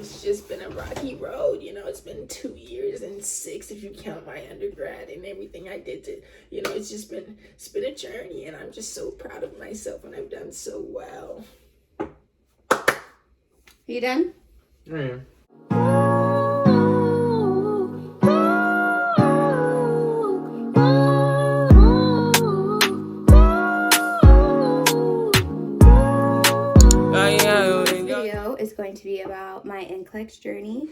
it's just been a rocky road. It's been 2 years and 6 if you count my undergrad and everything I did to, it's been a journey, and I'm just so proud of myself, and I've done so well. You done? I am. Is going to be about my NClex journey.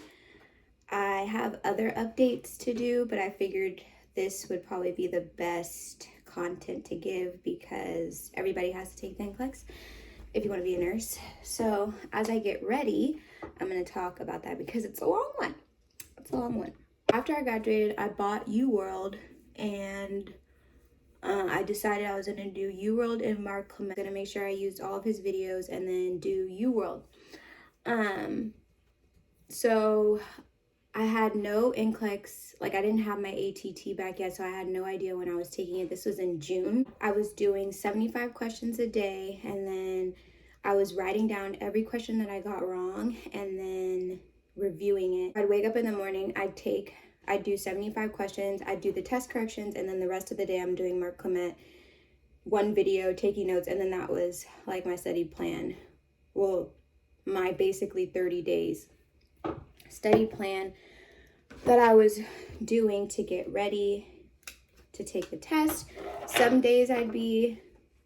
I have other updates to do, but I figured this would probably be the best content to give because everybody has to take the NClex if you want to be a nurse. So as I get ready, I'm going to talk about that because it's a long one. After I graduated, I bought UWorld, and I decided I was going to do UWorld and Mark Clement. I'm going to make sure I used all of his videos and then do UWorld. So I had no NClex, I didn't have my ATT back yet, so I had no idea when I was taking it. This was in June. I was doing 75 questions a day, and then I was writing down every question that I got wrong and then reviewing it. I'd wake up in the morning, I'd do 75 questions, I'd do the test corrections, and then the rest of the day I'm doing Mark Clement, one video, taking notes, and then that was my study plan. Well, my basically 30 days study plan that I was doing to get ready to take the test. Some days I'd be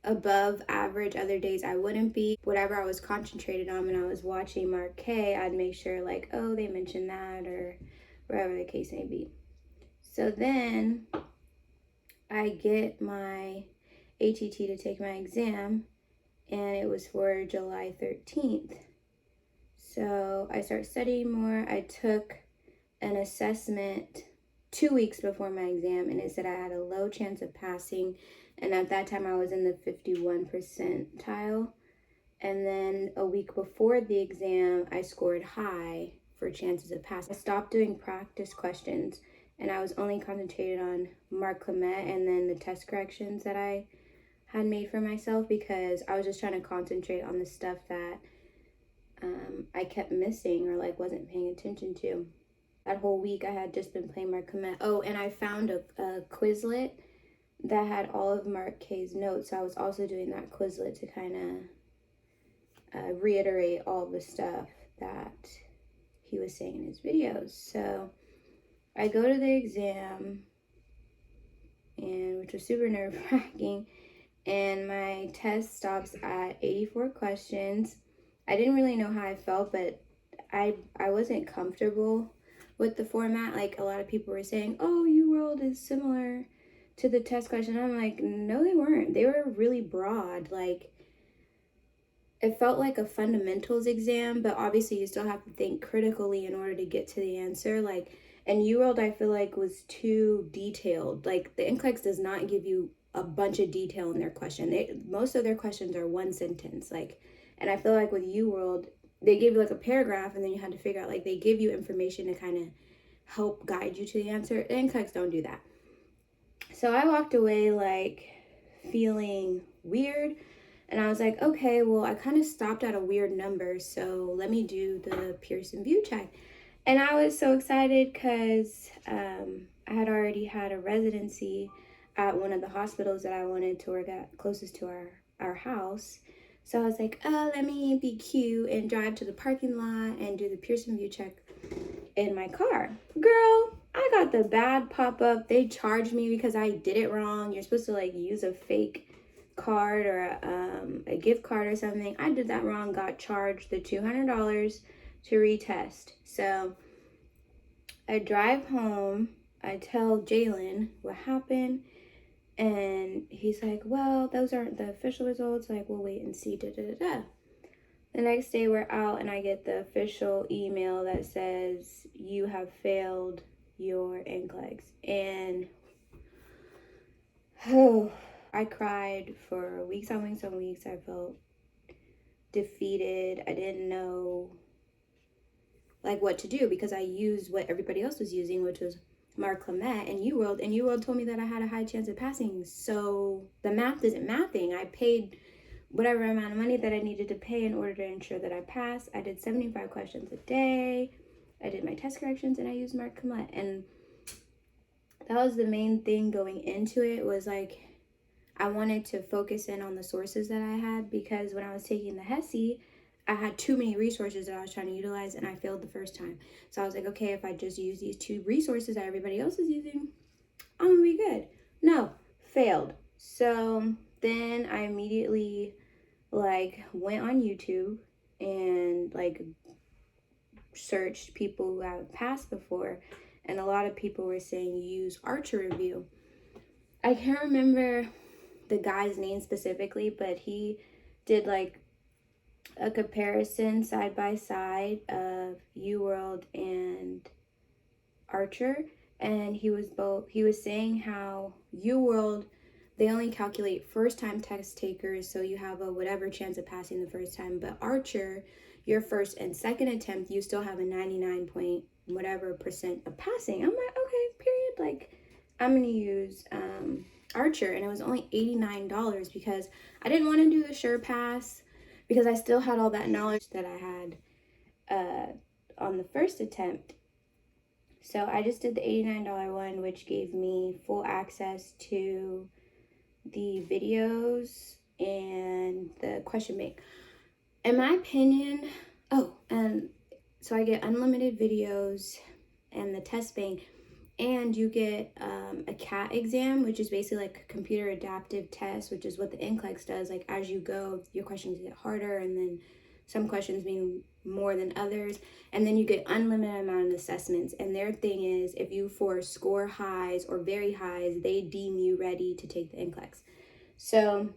above average, other days I wouldn't be. Whatever I was concentrated on when I was watching Mark K, I'd make sure oh, they mentioned that, or whatever the case may be. So then I get my ATT to take my exam, and it was for July 13th. So I start studying more. I took an assessment 2 weeks before my exam, and it said I had a low chance of passing. And at that time, I was in the 51 percentile. And then a week before the exam, I scored high for chances of passing. I stopped doing practice questions, and I was only concentrated on Mark Clement and then the test corrections that I had made for myself, because I was just trying to concentrate on the stuff that I kept missing or wasn't paying attention to. That whole week I had just been playing Mark Clement. Oh, and I found a Quizlet that had all of Mark K's notes. So I was also doing that Quizlet to kind of reiterate all the stuff that he was saying in his videos. So I go to the exam, and which was super nerve-wracking, and my test stops at 84 questions. I didn't really know how I felt, but I wasn't comfortable with the format. A lot of people were saying, oh, UWorld is similar to the test question. I'm like, no, they weren't. They were really broad. It felt like a fundamentals exam, but obviously you still have to think critically in order to get to the answer. And UWorld, I feel was too detailed. The NClex does not give you a bunch of detail in their question. Most of their questions are one sentence. And I feel with UWorld, they gave you a paragraph, and then you had to figure out, they give you information to kind of help guide you to the answer. The NClex don't do that. So I walked away feeling weird, and I was like, okay, well, I kind of stopped at a weird number, so let me do the Pearson VUE check. And I was so excited because I had already had a residency at one of the hospitals that I wanted to work at closest to our house. So I was like, oh, let me be cute and drive to the parking lot and do the Pearson VUE check in my car. Girl, I got the bad pop-up. They charged me because I did it wrong. You're supposed to use a fake card or a gift card or something. I did that wrong, got charged the $200 to retest. So I drive home. I tell Jalen what happened. And he's like, well, those aren't the official results. We'll wait and see, The next day we're out, and I get the official email that says, you have failed your NClex. And I cried for weeks on weeks on weeks. I felt defeated. I didn't know what to do, because I used what everybody else was using, which was Mark Clement and UWorld told me that I had a high chance of passing. So the math isn't mathing. I paid whatever amount of money that I needed to pay in order to ensure that I passed. I did 75 questions a day. I did my test corrections and I used Mark Comlet. And that was the main thing going into it, was like I wanted to focus in on the sources that I had, because when I was taking the HESI, I had too many resources that I was trying to utilize and I failed the first time. So I was like, okay, if I just use these 2 resources that everybody else is using, I'm gonna be good. No, failed. So then I immediately like went on YouTube and like searched people who have passed before, and a lot of people were saying use Archer Review. I can't remember the guy's name specifically, but he did like a comparison side by side of UWorld and Archer, and he was saying how UWorld, they only calculate first time test takers, so you have a whatever chance of passing the first time, but Archer, your first and second attempt, you still have a 99 point whatever percent of passing. I'm like, okay, period. Like, I'm gonna use Archer, and it was only $89 because I didn't want to do the Sure Pass because I still had all that knowledge that I had on the first attempt. So I just did the $89 one, which gave me full access to the videos and the question bank. In my opinion, and so I get unlimited videos and the test bank, and you get a CAT exam, which is basically like a computer adaptive test, which is what the NCLEX does. Like as you go, your questions get harder, and then some questions mean more than others, and then you get unlimited amount of assessments. And their thing is, if you score highs or very highs, they deem you ready to take the NCLEX. So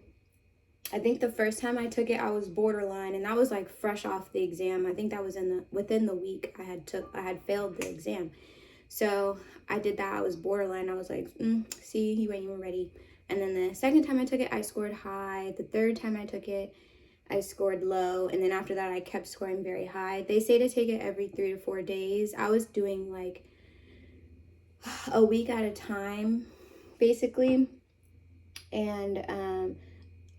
I think the first time I took it, I was borderline, and that was like fresh off the exam. I think that was within the week I had failed the exam. So I did that. I was borderline. I was like, see, you ain't even ready. And then the second time I took it, I scored high. The third time I took it, I scored low. And then after that, I kept scoring very high. They say to take it every 3 to 4 days. I was doing like a week at a time, basically. And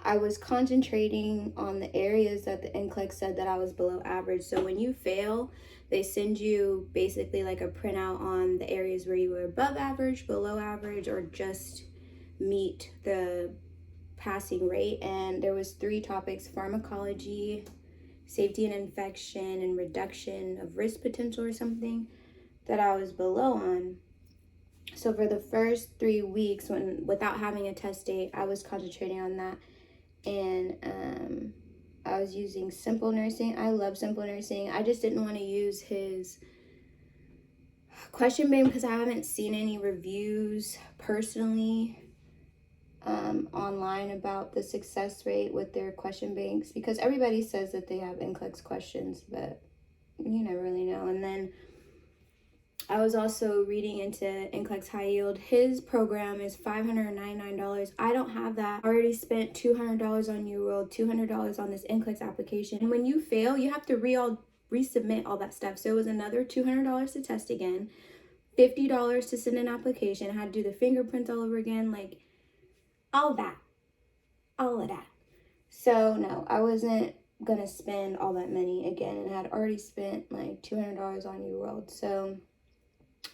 I was concentrating on the areas that the NCLEX said that I was below average. So when you fail, they send you basically like a printout on the areas where you were above average, below average, or just meet the passing rate. And there was 3 topics: pharmacology, safety and infection, and reduction of risk potential or something, that I was below on. So for the first 3 weeks, without having a test date, I was concentrating on that. And I was using Simple Nursing. I love Simple Nursing. I just didn't want to use his question bank because I haven't seen any reviews personally online about the success rate with their question banks, because everybody says that they have NCLEX questions, but you never really know. And then I was also reading into NCLEX High Yield. His program is $599. I don't have that. I already spent $200 on UWorld, $200 on this NCLEX application. And when you fail, you have to resubmit all that stuff. So it was another $200 to test again, $50 to send an application. I had to do the fingerprints all over again, like all of that. So no, I wasn't gonna spend all that money again, and I had already spent like $200 on UWorld. So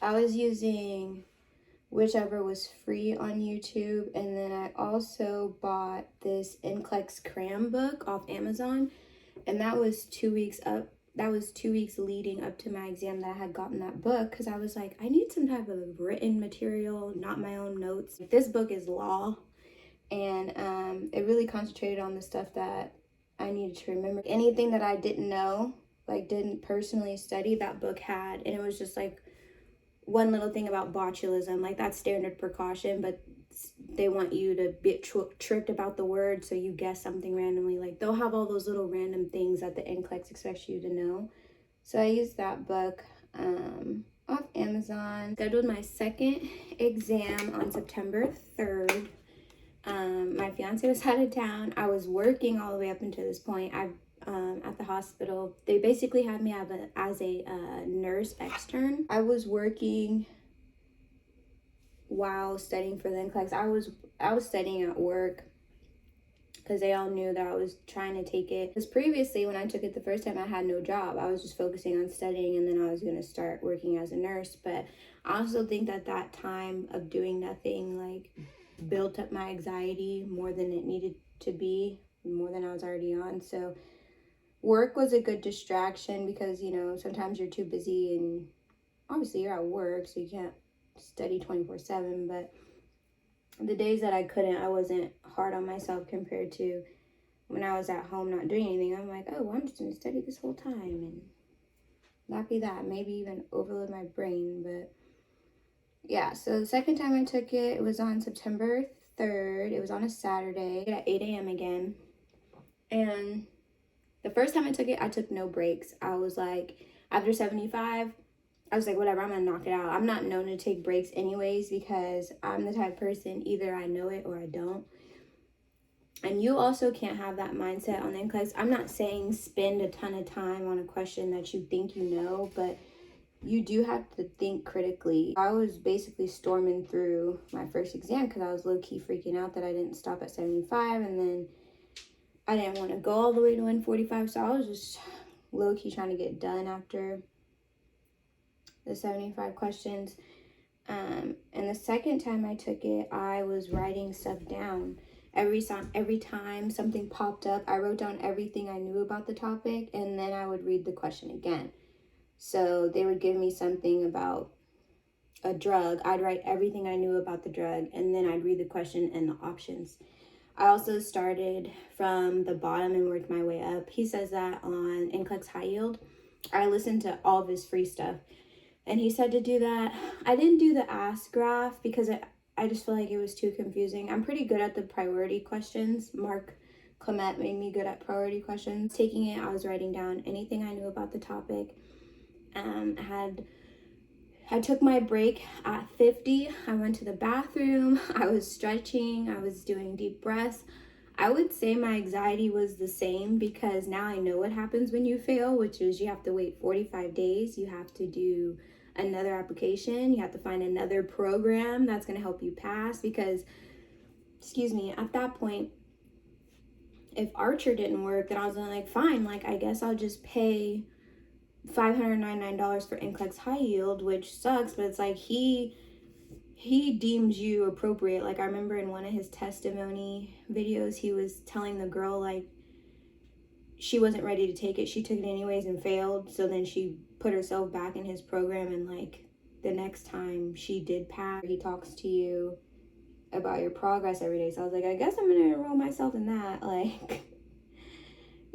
I was using whichever was free on YouTube, and then I also bought this NCLEX cram book off Amazon, and that was 2 weeks up. That was 2 weeks leading up to my exam that I had gotten that book, because I was like, I need some type of written material, not my own notes. This book is law, and it really concentrated on the stuff that I needed to remember. Anything that I didn't know, like didn't personally study, that book had, and it was just like one little thing about botulism, like that's standard precaution, but they want you to be tricked about the word, so you guess something randomly. Like they'll have all those little random things that the NCLEX expects you to know. So I used that book off Amazon. Scheduled my second exam on September 3rd. My fiance was out of town. I was working all the way up until this point. At the hospital, they basically had me as a nurse extern. I was working while studying for the NCLEX. I was studying at work, because they all knew that I was trying to take it. Because previously, when I took it the first time, I had no job. I was just focusing on studying, and then I was going to start working as a nurse. But I also think that that time of doing nothing, like, built up my anxiety more than it needed to be, more than I was already on. So work was a good distraction because, you know, sometimes you're too busy, and obviously you're at work, so you can't study 24/7. But the days that I couldn't, I wasn't hard on myself compared to when I was at home not doing anything. I'm like, oh, I'm just going to study this whole time and not be that. Maybe even overload my brain. But yeah, so the second time I took it, it was on September 3rd. It was on a Saturday at 8 a.m. again. And the first time I took it, I took no breaks. I was like, after 75, I was like, whatever, I'm going to knock it out. I'm not known to take breaks anyways because I'm the type of person, either I know it or I don't. And you also can't have that mindset on the NCLEX. I'm not saying spend a ton of time on a question that you think you know, but you do have to think critically. I was basically storming through my first exam because I was low-key freaking out that I didn't stop at 75, and then I didn't want to go all the way to 145, so I was just low-key trying to get done after the 75 questions. And the second time I took it, I was writing stuff down. Every time something popped up, I wrote down everything I knew about the topic, and then I would read the question again. So they would give me something about a drug. I'd write everything I knew about the drug, and then I'd read the question and the options. I also started from the bottom and worked my way up. He says that on nclex High Yield. I listened to all of his free stuff, and he said to do that. I didn't do the ask graph because I just feel like it was too confusing. I'm pretty good at the priority questions. Mark Clement made me good at priority questions. Taking it, I was writing down anything I knew about the topic. I took my break at 50. I went to the bathroom. I was stretching. I was doing deep breaths. I would say my anxiety was the same because now I know what happens when you fail, which is you have to wait 45 days. You have to do another application. You have to find another program that's going to help you pass because, at that point, if Archer didn't work, then I was like, fine, like, I guess I'll just pay $599 for nclex High Yield, which sucks, but it's like he deems you appropriate. Like, I remember in one of his testimony videos, he was telling the girl, like, she wasn't ready to take it. She took it anyways and failed. So then she put herself back in his program, and like the next time she did pass, he talks to you about your progress every day. So I was like, I guess I'm going to enroll myself in that. Like,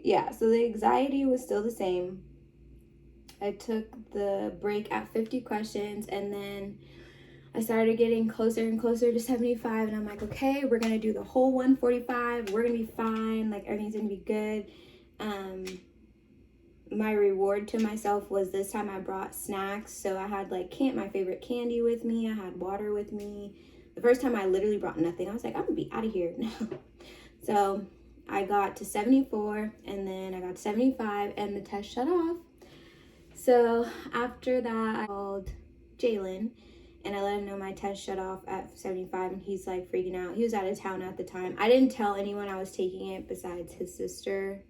yeah, so the anxiety was still the same. I took the break at 50 questions, and then I started getting closer and closer to 75, and I'm like, okay, we're going to do the whole 145. We're going to be fine. Like, everything's going to be good. My reward to myself was this time I brought snacks. So I had like my favorite candy with me. I had water with me. The first time I literally brought nothing. I was like, I'm going to be out of here now. So I got to 74, and then I got to 75, and the test shut off. So after that, I called Jalen, and I let him know my test shut off at 75, and he's like freaking out. He was out of town at the time. I didn't tell anyone I was taking it besides his sister,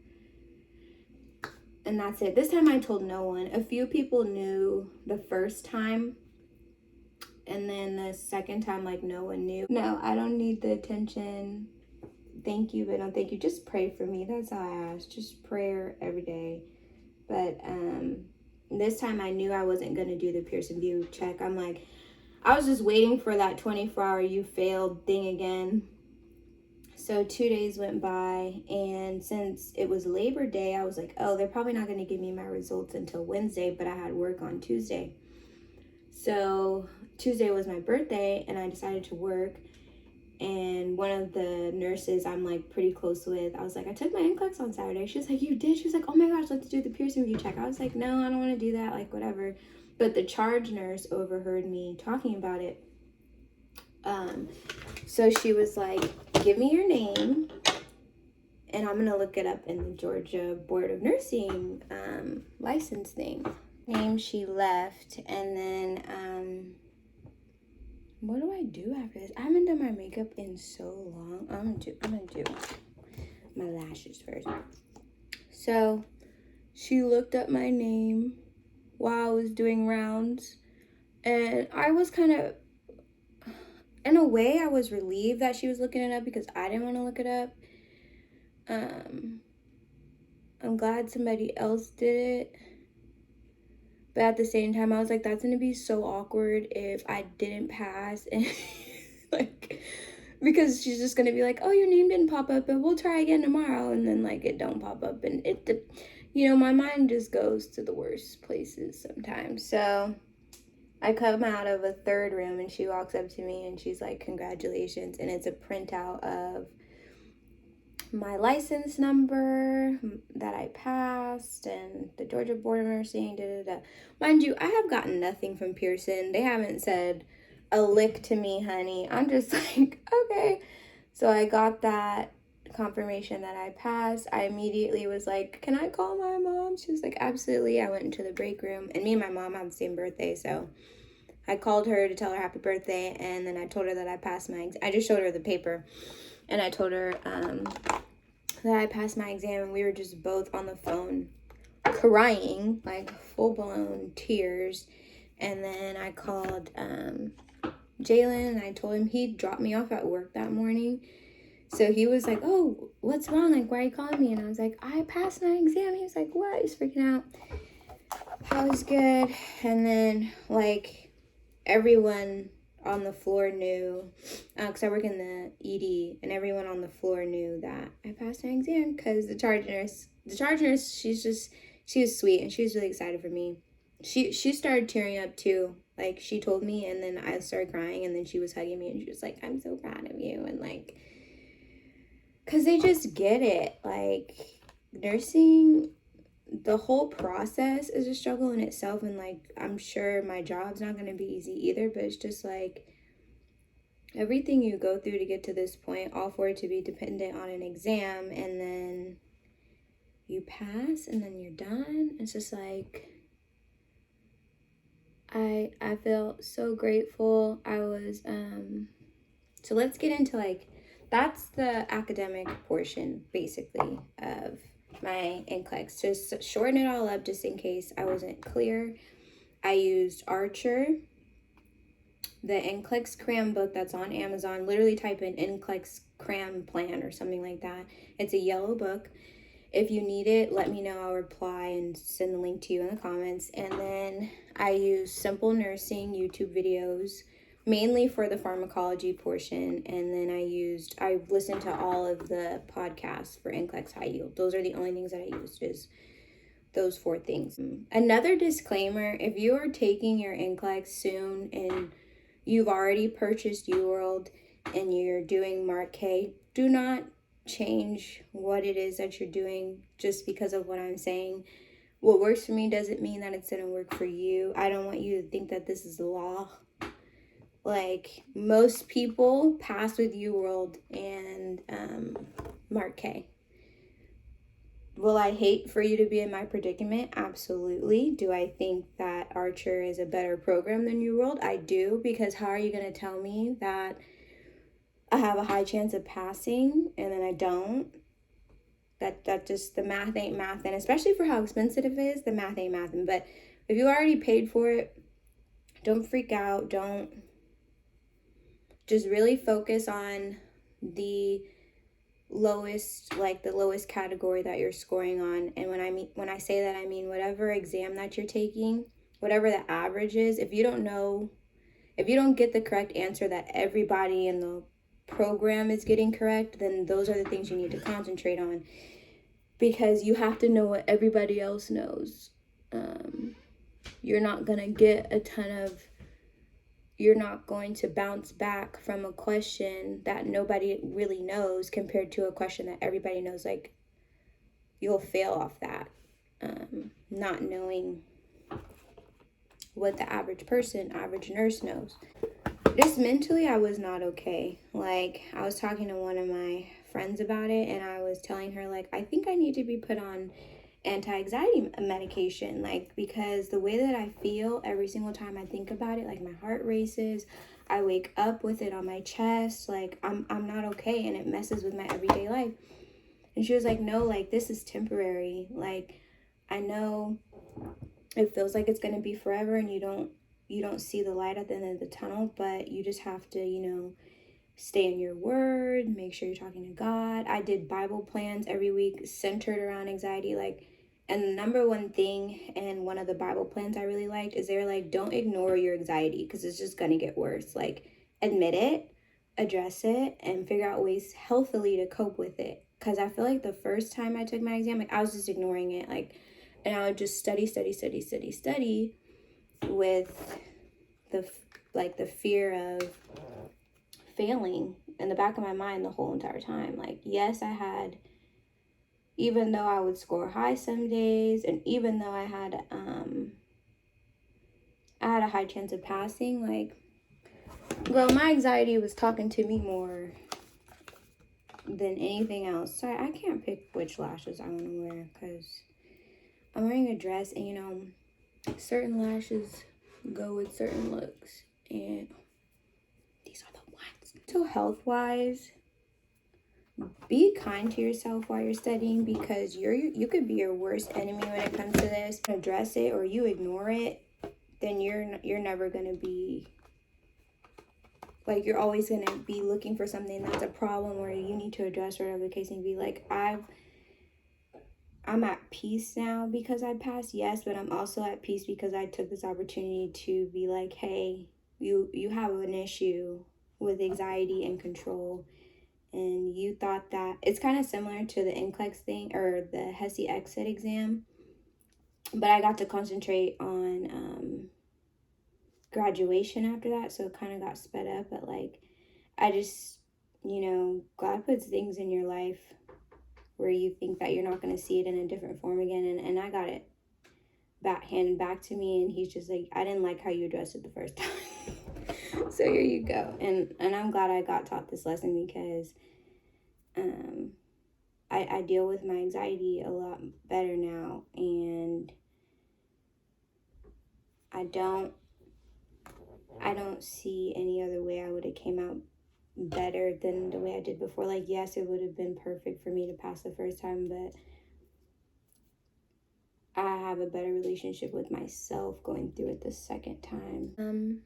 and that's it. This time I told no one. A few people knew the first time, and then the second time, like, no one knew. No, I don't need the attention. Thank you, but no thank you. Just pray for me. That's all I ask. Just prayer every day. But this time I knew I wasn't going to do the Pearson VUE check. I'm like, I was just waiting for that 24-hour you failed thing again. So 2 days went by, and since it was Labor Day, I was like, oh, they're probably not going to give me my results until Wednesday, but I had work on Tuesday. So Tuesday was my birthday, and I decided to work. And one of the nurses I'm like pretty close with, I was like, I took my NCLEX on Saturday. She was like, you did? She was like, oh my gosh, let's do the Pearson VUE check. I was like, no, I don't want to do that, like, whatever. But the charge nurse overheard me talking about it. So she was like, give me your name, and I'm gonna look it up in the Georgia Board of Nursing license thing. Name she left, and then what do I do after this? I haven't done my makeup in so long. I'm gonna do my lashes first. So she looked up my name while I was doing rounds, and I was kind of, in a way, I was relieved that she was looking it up because I didn't want to look it up. I'm glad somebody else did it. But at the same time, I was like, that's going to be so awkward if I didn't pass. And like, because she's just going to be like, oh, your name didn't pop up, but we'll try again tomorrow. And then like it don't pop up. And my mind just goes to the worst places sometimes. So I come out of a third room and she walks up to me and she's like, congratulations. And it's a printout of my license number that I passed and the Georgia Board of Nursing, Mind you, I have gotten nothing from Pearson. They haven't said a lick to me, honey. I'm just like, okay. So I got that confirmation that I passed. I immediately was like, can I call my mom? She was like, absolutely. I went into the break room, and me and my mom have the same birthday, so I called her to tell her happy birthday, and then I told her that I passed my exam. I just showed her the paper, and I told her that I passed my exam, and we were just both on the phone crying, like full-blown tears. And then I called Jalen, and I told him he dropped me off at work that morning. So he was like, oh, what's wrong? Like, why are you calling me? And I was like, I passed my exam. He was like, what? He's freaking out. That was good. And then, like, everyone on the floor knew, because I work in the ED, and everyone on the floor knew that I passed my exam, because the charge nurse, she was sweet, and she was really excited for me. She started tearing up too. Like, she told me, and then I started crying, and then she was hugging me, and she was like, I'm so proud of you. And like, because they just get it. Like, nursing, the whole process is a struggle in itself, and like, I'm sure my job's not going to be easy either, but it's just like everything you go through to get to this point, all for it to be dependent on an exam, and then you pass, and then you're done. It's just like, I feel so grateful. I was so let's get into, like, that's the academic portion basically of my NCLEX. Just shorten it all up just in case I wasn't clear. I used Archer, the NCLEX cram book that's on Amazon. Literally type in NCLEX cram plan or something like that. It's a yellow book. If you need it, let me know. I'll reply and send the link to you in the comments. And then I use Simple Nursing YouTube videos, mainly for the pharmacology portion. And then I listened to all of the podcasts for NCLEX High Yield. Those are the only things that I used, is those 4 things. Another disclaimer, if you are taking your NCLEX soon and you've already purchased UWorld and you're doing Mark K, do not change what it is that you're doing just because of what I'm saying. What works for me doesn't mean that it's gonna work for you. I don't want you to think that this is the law. Like, most people pass with UWorld and Mark K. Will I hate for you to be in my predicament? Absolutely. Do I think that Archer is a better program than UWorld? I do, because how are you going to tell me that I have a high chance of passing and then I don't? That just, the math ain't mathin', especially for how expensive it is. The math ain't mathin'. But if you already paid for it, don't freak out. Don't, just really focus on the lowest category that you're scoring on. And when I say that, I mean whatever exam that you're taking, whatever the average is. If you don't get the correct answer that everybody in the program is getting correct, then those are the things you need to concentrate on, because you have to know what everybody else knows. You're not going to bounce back from a question that nobody really knows compared to a question that everybody knows. Like, you'll fail off that, not knowing what the average nurse knows. Just mentally, I was not okay. Like, I was talking to one of my friends about it, and I was telling her, like, I think I need to be put on anti-anxiety medication, like, because the way that I feel every single time I think about it, like, my heart races, I wake up with it on my chest, like, I'm not okay, and it messes with my everyday life. And she was like, no, like, this is temporary. Like, I know it feels like it's going to be forever and you don't see the light at the end of the tunnel, but you just have to, stay in your word, make sure you're talking to God. I did Bible plans every week centered around anxiety. Like, and the number one thing and one of the Bible plans I really liked is they're like, don't ignore your anxiety because it's just going to get worse. Like, admit it, address it, and figure out ways healthily to cope with it. Because I feel like the first time I took my exam, like, I was just ignoring it. Like, and I would just study with the fear of failing in the back of my mind the whole entire time. Like, yes, even though I would score high some days, and even though I had a high chance of passing, like, girl, my anxiety was talking to me more than anything else. So I can't pick which lashes I want to wear because I'm wearing a dress, and certain lashes go with certain looks, and these are the ones. So health-wise, be kind to yourself while you're studying because you could be your worst enemy when it comes to this. Address it or you ignore it, then you're never gonna be, like, you're always gonna be looking for something that's a problem or you need to address, or whatever the case may be. Like, I'm at peace now because I passed, yes, but I'm also at peace because I took this opportunity to be like, hey, you have an issue with anxiety and control, and you thought that it's kind of similar to the NCLEX thing or the HESI exit exam, but I got to concentrate on graduation after that, so it kind of got sped up. But like, I just, God puts things in your life where you think that you're not going to see it in a different form again, and I got it handed back to me, and he's just like, I didn't like how you addressed it the first time. So here you go. And I'm glad I got taught this lesson because I deal with my anxiety a lot better now, and I don't see any other way I would have came out better than the way I did before. Like, yes, it would have been perfect for me to pass the first time, but I have a better relationship with myself going through it the second time.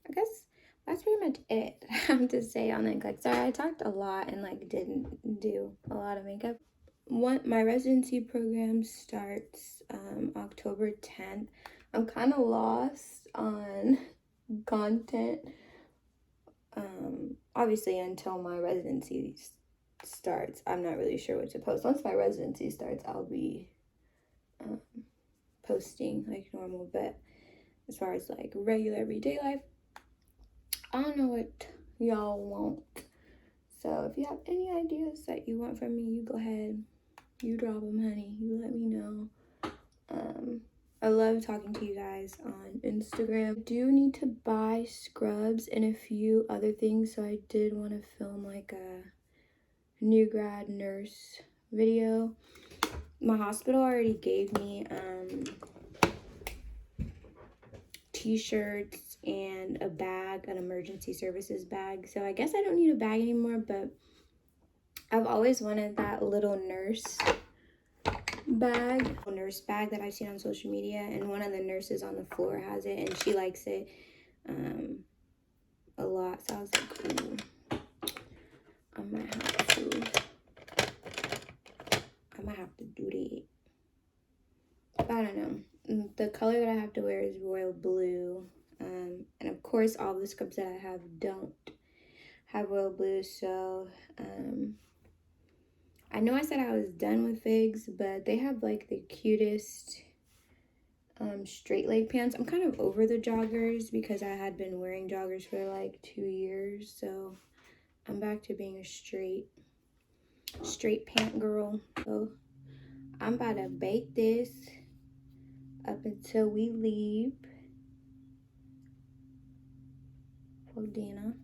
I guess that's pretty much it I have to say on that. Like, sorry, I talked a lot and like didn't do a lot of makeup. My residency program starts October 10th. I'm kind of lost on content. Obviously, until my residency starts, I'm not really sure what to post. Once my residency starts, I'll be posting like normal. But as far as like regular everyday life, I don't know what y'all want. So if you have any ideas that you want from me, you go ahead. You drop them, honey. You let me know. I love talking to you guys on Instagram. I do need to buy scrubs and a few other things, so I did want to film like a new grad nurse video. My hospital already gave me t-shirts and a bag, an emergency services bag, so I guess I don't need a bag anymore, but I've always wanted that little nurse bag that I've seen on social media, and one of the nurses on the floor has it and she likes it a lot, so I was like, ooh, I might have to do that. But I don't know, the color that I have to wear is royal blue, and of course all the scrubs that I have don't have royal blue, so I know I said I was done with figs, but they have like the cutest straight leg pants. I'm kind of over the joggers because I had been wearing joggers for like 2 years, so I'm back to being a straight pant girl. So I'm about to bake this up until we leave for dinner.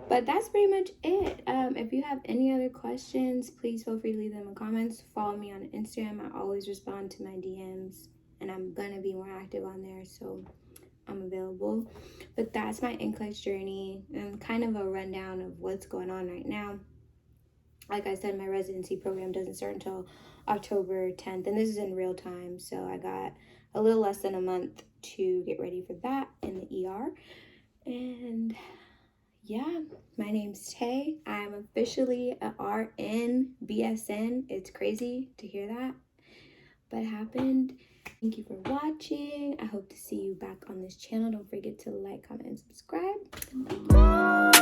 But that's pretty much it. If you have any other questions, please feel free to leave them in comments. Follow me on Instagram. I always respond to my DMs, and I'm gonna be more active on there. So I'm available. But that's my NCLEX journey and kind of a rundown of what's going on right now. Like I said, my residency program doesn't start until October 10th, and this is in real time, so I got a little less than a month to get ready for that in the ER. And yeah, my name's Tay. I'm officially a RN BSN. It's crazy to hear that, but it happened. Thank you for watching. I hope to see you back on this channel. Don't forget to like, comment, and subscribe.